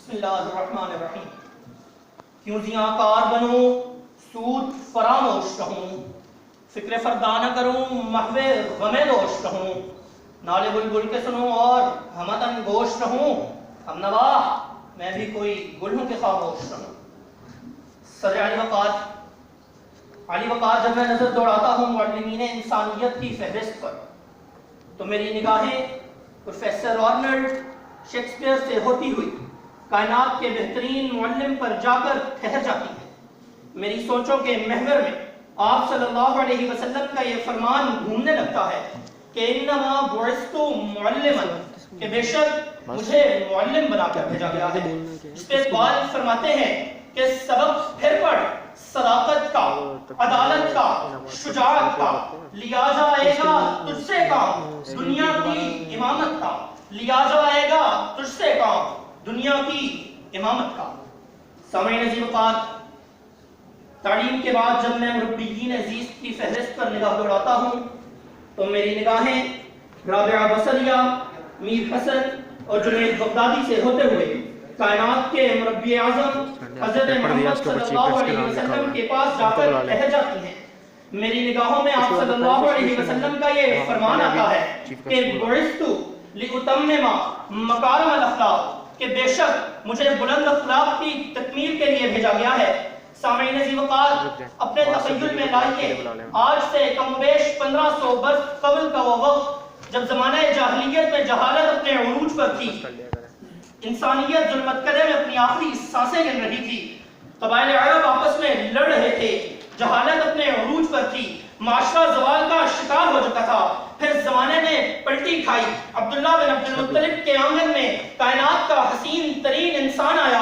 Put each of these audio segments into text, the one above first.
بسم اللہ الرحمن الرحیم. کیوں زیاں کار بنوں سود فراموش رہوں، فکر فردا نہ کروں محو غم دوش رہوں، نالے بلبل کے سنوں اور ہمتن گوش رہوں، ہم نواح میں بھی کوئی گل ہوں کہ خاموش رہوں. صدر علی وقار جب میں نظر دوڑاتا ہوں معلمین انسانیت کی فہرست پر تو میری نگاہیں پروفیسر آرنلڈ شیکسپیئر سے ہوتی ہوئی کائنات کے بہترین معلم پر جا کر ٹھہر جاتی ہے. میری سوچوں کے محور میں آپ صلی اللہ علیہ وسلم کا یہ فرمان گھومنے لگتا ہے کہ انما بعثت معلما، کہ بے شک مجھے معلم بنا کر بھیجا گیا ہے. اس پہ اقبال فرماتے ہیں کہ سبق پھر پڑھ صداقت کا، عدالت کا، شجاعت کا، لیا جائے گا تجھ سے کام دنیا کی امامت کا، لیا جائے گا تجھ سے کام دنیا کی امامت کا. سامعین عزیز وقار، تعلیم کے بعد جب میں مربیین عزیز کی فہرست پر نگاہ دوڑاتا ہوں تو میری نگاہیں رابعہ بصریہ، میر حسن اور جنید بغدادی سے ہوتے ہوئے کائنات کے مربی اعظم حضرت محمد صلی اللہ علیہ وسلم کے پاس جا کر ٹھہر جاتی ہیں. میری نگاہوں میں آپ صلی اللہ علیہ وسلم کا یہ فرمان آتا ہے کہ بعثت لأتمم مکارم الاخلاق، کہ بے شک مجھے بلند اخلاق کی تکمیل کے لیے بھیجا گیا ہے. سامعین عزیز وقار، اپنے تخیل میں لائیے آج سے کم و بیش 1500 برس قبل کا وہ وقت جب زمانہ جاہلیت میں جہالت اپنے عروج پر تھی، انسانیت ظلمت کدے میں اپنی آخری سانسیں گن رہی تھی، قبائل عرب آپس میں لڑ رہے تھے، جہالت اپنے عروج پر تھی، معاشرہ زوال کا شکار ہو چکا تھا. پھر زمانے نے پلٹی کھائی، عبداللہ بن عبد المطلب کے آنگن میں کائنات کا حسین ترین انسان آیا.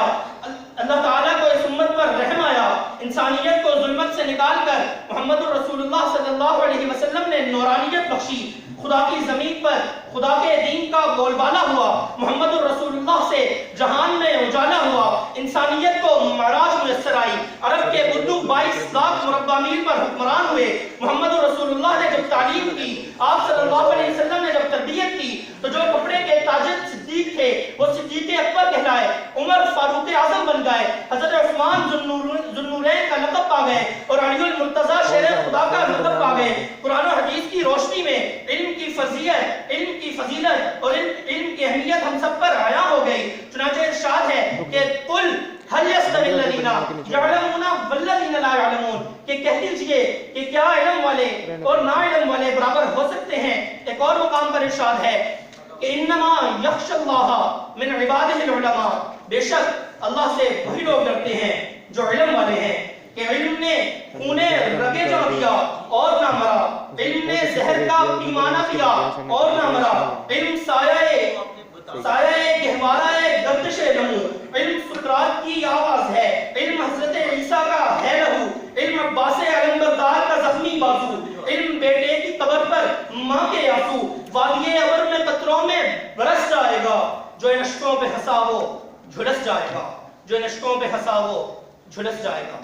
اللہ تعالیٰ کو اس امت پر رحم آیا، انسانیت کو ظلمت سے نکال کر محمد رسول اللہ صلی اللہ علیہ وسلم نے نورانیت بخشی. خدا کی زمین پر خدا کے دین کا بول بالا ہوا، محمد رسول اللہ سے جہان میں اجالا ہوا، انسانیت کو معراج میسر آئی. عرب کے بدو 22 لاکھ مربع میل پر حکمران ہوئے. محمد رسول اللہ نے جب تعلیم کی، آپ صلی اللہ علیہ وسلم نے جب تربیت کی تو جو کپڑے کے تاجر صدیق تھے وہ صدیق اکبر کہلائے، عمر فاروق اعظم بن گئے، حضرت عثمان ذوالنورین کا لقب پا گئے اور علی المرتضیٰ شیر خدا کا لقب پا گئے. قرآن و حدیث کی روشنی میں علم کی فضیلت اور علم کی اہمیت ہم سب پر عیاں ہو گئی. چنانچہ ارشاد ہے کہ قل هل يستوي الذين يعلمون والذين لا يعلمون، کہ کہہ دیجئے کہ کیا علم والے اور نا علم والے برابر ہو سکتے ہیں. ایک اور مقام پر ارشاد ہے کہ انما یخشى الله من عباده العلماء، بے شک اللہ سے وہی لوگ ڈرتے ہیں جو علم والے ہیں. کہ علم نے خونے رگے جا دیا اور نہ مرا، علم نے زہر کا پیمانہ پیا اور نہ مرا، علم سایہ گہوارہ گردش لہو، علم سقراط کی آواز ہے، علم حضرت عیسیٰ کا ہے لہو، علم عباس علمبردار کا زخمی بازو، علم بیٹے کی قبر پر ماں کے آنسو، وادی ابر میں قطروں میں برس جائے گا، جو ان اشکوں پہ ہنسا وہ جھلس جائے گا، جو ان اشکوں پہ ہنسا وہ جھلس جائے گا.